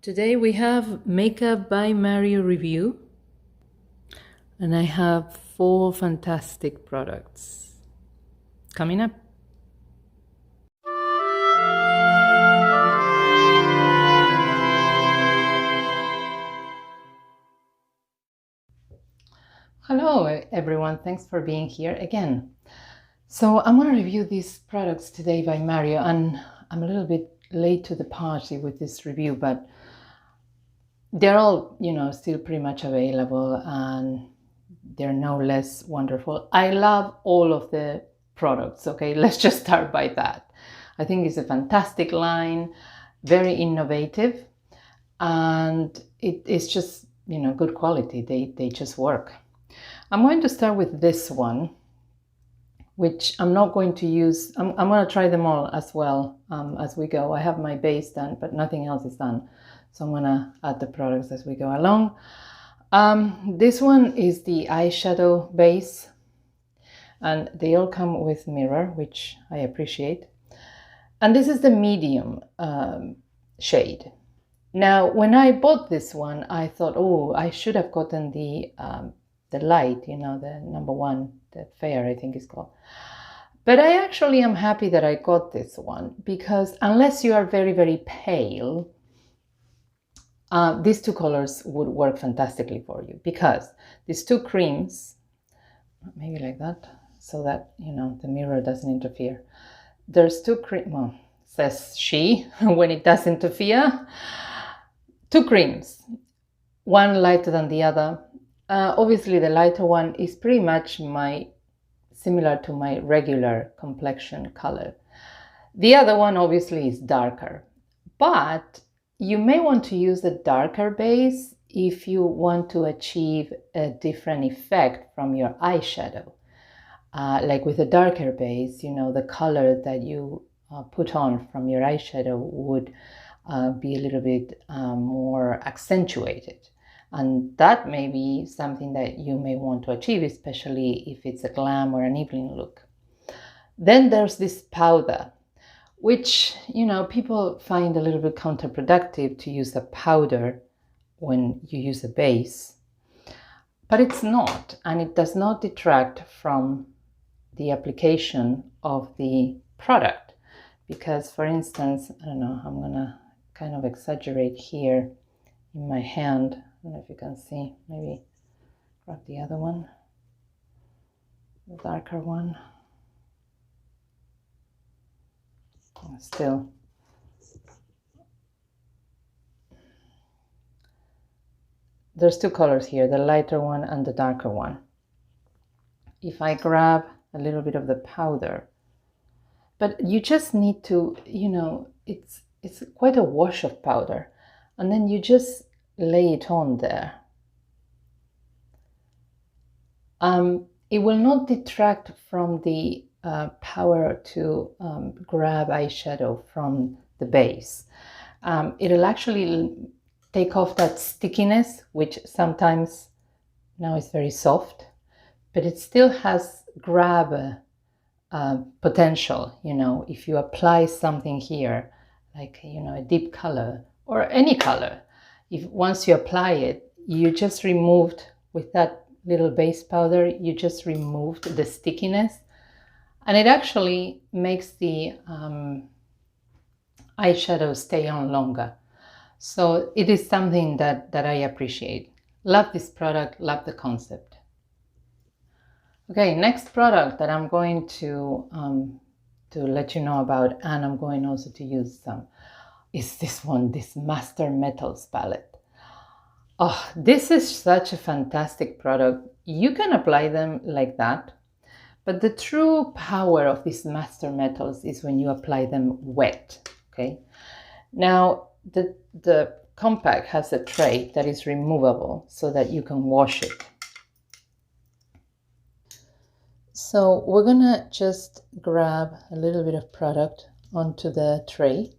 Today we have Makeup by Mario review, and I have 4 fantastic products coming up. Hello everyone, thanks for being here again. So I'm going to review these products today by Mario, and I'm a little bit late to the party with this review, but they're all, still pretty much available and they're no less wonderful. I love all of the products, okay? Let's just start by that. I think it's a fantastic line, very innovative, and it's just, good quality. They just work. I'm going to start with this one, which I'm not going to use. I'm going to try them all as well as we go. I have my base done, but nothing else is done. So I'm going to add the products as we go along. This one is the Eyeshadow Base, and they all come with mirror, which I appreciate. And this is the medium shade. Now, when I bought this one, I thought, oh, I should have gotten the light, the number 1, the fair, I think it's called. But I actually am happy that I got this one, because unless you are very, very pale, these 2 colors would work fantastically for you, because these 2 creams, maybe like that, so that, the mirror doesn't interfere. There's 2 creams, well, says she, when it does interfere. 2 creams, one lighter than the other. Obviously, the lighter one is pretty much similar to my regular complexion color. The other one obviously is darker, but you may want to use the darker base if you want to achieve a different effect from your eyeshadow. Like with a darker base, the color that you put on from your eyeshadow would be a little bit more accentuated. And that may be something that you may want to achieve, especially if it's a glam or an evening look. Then there's this powder, which, people find a little bit counterproductive to use a powder when you use a base. But it's not, and it does not detract from the application of the product. Because, for instance, I don't know, I'm gonna kind of exaggerate here in my hand. I don't know if you can see, maybe grab the other one, the darker one. Still, there's 2 colors here, the lighter one and the darker one. If I grab a little bit of the powder, but you just need to, it's quite a wash of powder, and then you just lay it on there. It will not detract from the power to grab eyeshadow from the base. It'll actually take off that stickiness, which sometimes now is very soft, but it still has grab potential. If you apply something here, like a deep color or any color, if once you apply it, you just removed with that little base powder, you just removed the stickiness, and it actually makes the eyeshadow stay on longer. So it is something that I appreciate. Love this product, love the concept. Okay, next product that I'm going to let you know about, and I'm going also to use some, is this one, this Master Metals palette. Oh, this is such a fantastic product. You can apply them like that, but the true power of these Master Metals is when you apply them wet, okay? Now, the compact has a tray that is removable so that you can wash it. So we're gonna just grab a little bit of product onto the tray.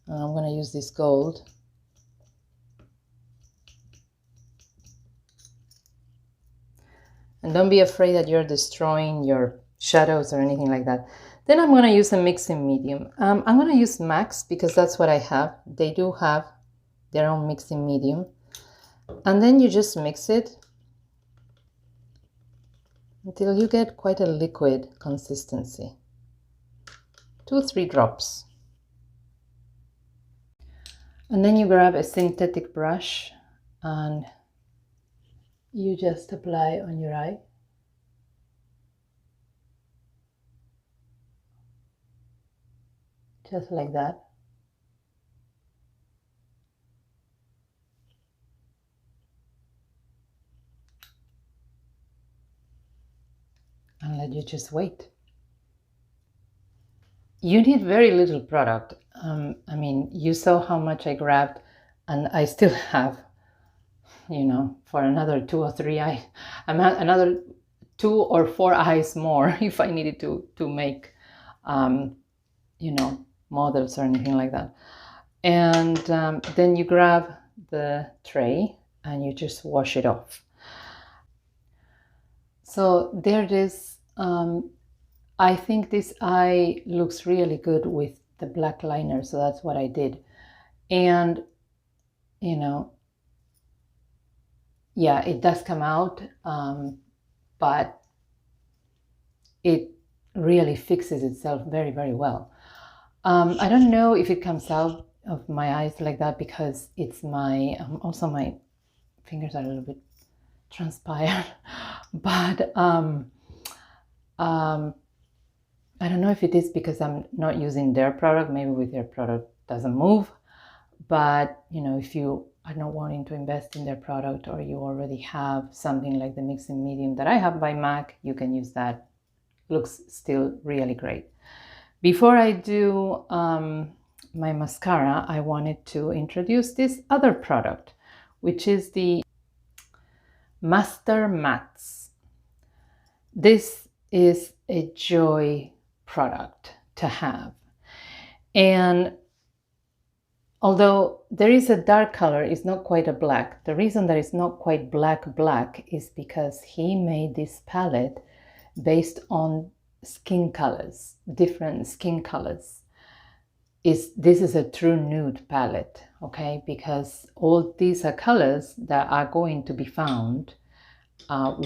I'm gonna use this gold. And don't be afraid that you're destroying your shadows or anything like that. Then I'm going to use a mixing medium. I'm going to use Max because that's what I have. They do have their own mixing medium. And then you just mix it until you get quite a liquid consistency. 2 or 3 drops. And then you grab a synthetic brush and you just apply on your eye. Just like that. And let you just wait. You need very little product. I mean, you saw how much I grabbed, and I still have, you know, for another 2 or 3 eyes, another 2 or 4 eyes more if I needed to make, you know, models or anything like that. And then you grab the tray and you just wash it off. So there it is. I think this eye looks really good with the black liner, so that's what I did. And, you know, yeah, it does come out, but it really fixes itself very, very well. I don't know if it comes out of my eyes like that because it's my, also my fingers are a little bit transpired, but I don't know if it is because I'm not using their product. Maybe with their product doesn't move. But, you know, if you are not wanting to invest in their product, or you already have something like the mixing medium that I have by MAC, you can use that. Looks still really great. Before I do my mascara, I wanted to introduce this other product, which is the Master Mattes. This is a joy product to have. And although there is a dark color, it's not quite a black. The reason that it's not quite black is because he made this palette based on skin colors, different skin colors. This is a true nude palette, okay? Because all these are colors that are going to be found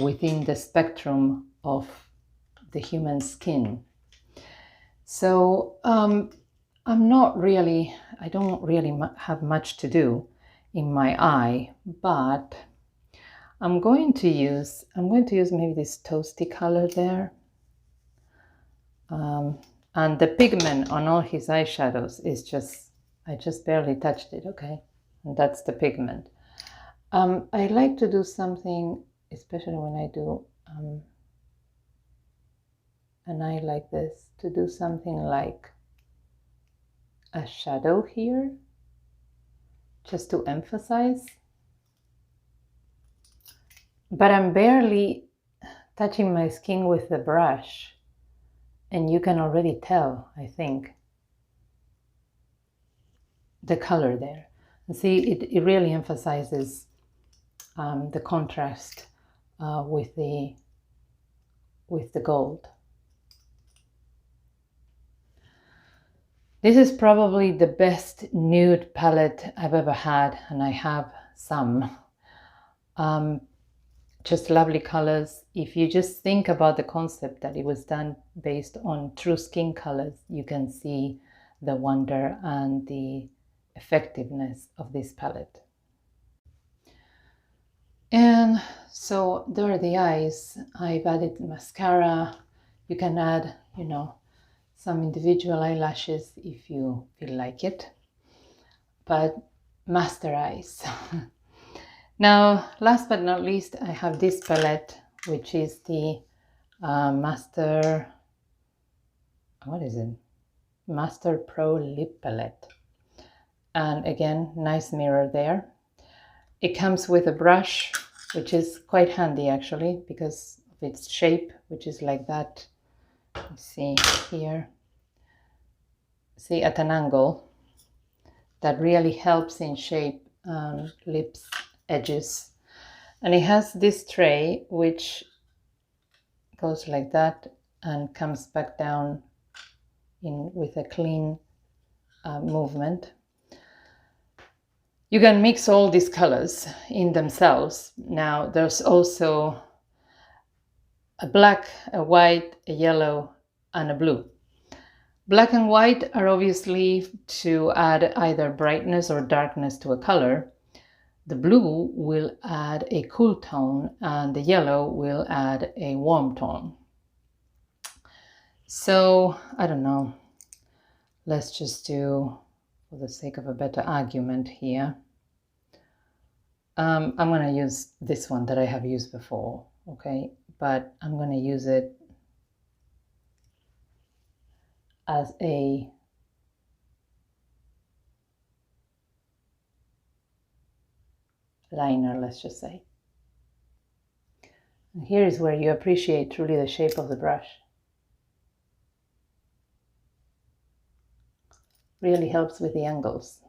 within the spectrum of the human skin. So I don't really have much to do in my eye, but I'm going to use maybe this toasty color there. And the pigment on all his eyeshadows is just, I just barely touched it, okay? And that's the pigment. I like to do something, especially when I do an eye like this, to do something like a shadow here, just to emphasize. But I'm barely touching my skin with the brush, and you can already tell, I think, the color there. And see, it really emphasizes the contrast with the gold. This is probably the best nude palette I've ever had, and I have some. Just lovely colors. If you just think about the concept that it was done based on true skin colors, you can see the wonder and the effectiveness of this palette. And so there are the eyes. I've added mascara. You can add, you know, some individual eyelashes if you feel like it, but master eyes. Now, last but not least, I have this palette, which is the Master Pro Lip Palette. And again, nice mirror there. It comes with a brush, which is quite handy actually, because of its shape, which is like that. Let's see here. See, at an angle. That really helps in shape lips edges. And it has this tray which goes like that and comes back down in with a clean movement. You can mix all these colors in themselves. Now there's also a black, a white, a yellow, and a blue. Black and white are obviously to add either brightness or darkness to a color. The blue will add a cool tone and the yellow will add a warm tone. So, I don't know, let's just do, for the sake of a better argument here, I'm going to use this one that I have used before, okay? But I'm going to use it as a liner, let's just say. And here is where you appreciate truly the shape of the brush. Really helps with the angles.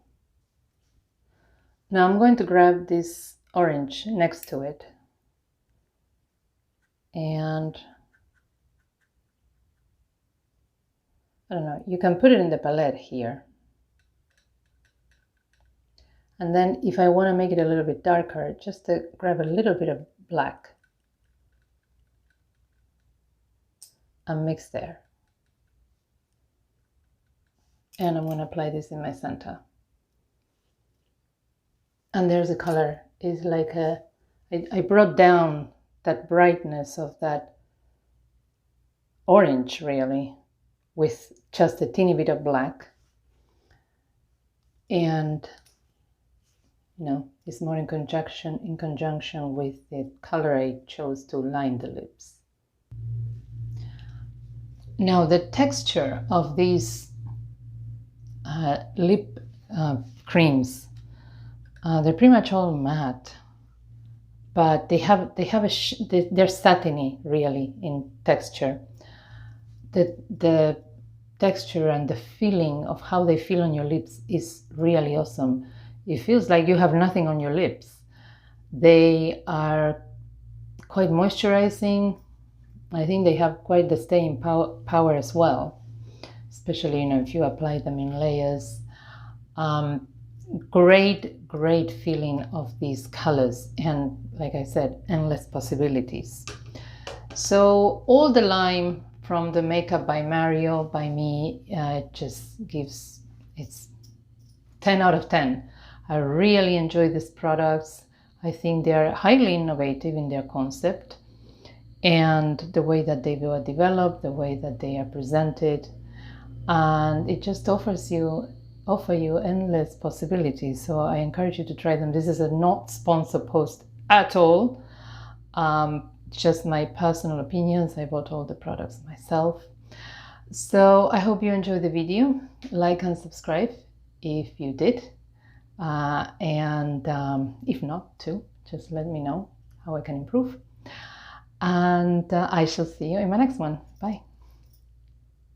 Now I'm going to grab this orange next to it, and I don't know, you can put it in the palette here. And then if I want to make it a little bit darker, just to grab a little bit of black and mix there. And I'm going to apply this in my center. And there's a color. It's like I brought down that brightness of that orange really with just a teeny bit of black. And you know, it's more in conjunction with the color I chose to line the lips. Now the texture of these lip creams, they're pretty much all matte, but they're satiny really in texture. The texture and the feeling of how they feel on your lips is really awesome. It feels like you have nothing on your lips. They are quite moisturizing. I think they have quite the staying power as well, especially, you know, if you apply them in layers. Great feeling of these colors, and like I said, endless possibilities. So all the lime from the Makeup by Mario by me just gives, it's 10 out of 10. I really enjoy these products. I think they are highly innovative in their concept and the way that they were developed, the way that they are presented, and it just offer you endless possibilities. So I encourage you to try them. This is a not sponsored post at all, just my personal opinions. I bought all the products myself. So I hope you enjoyed the video. Like and subscribe if you did, and if not too, just let me know how I can improve, and I shall see you in my next one. Bye.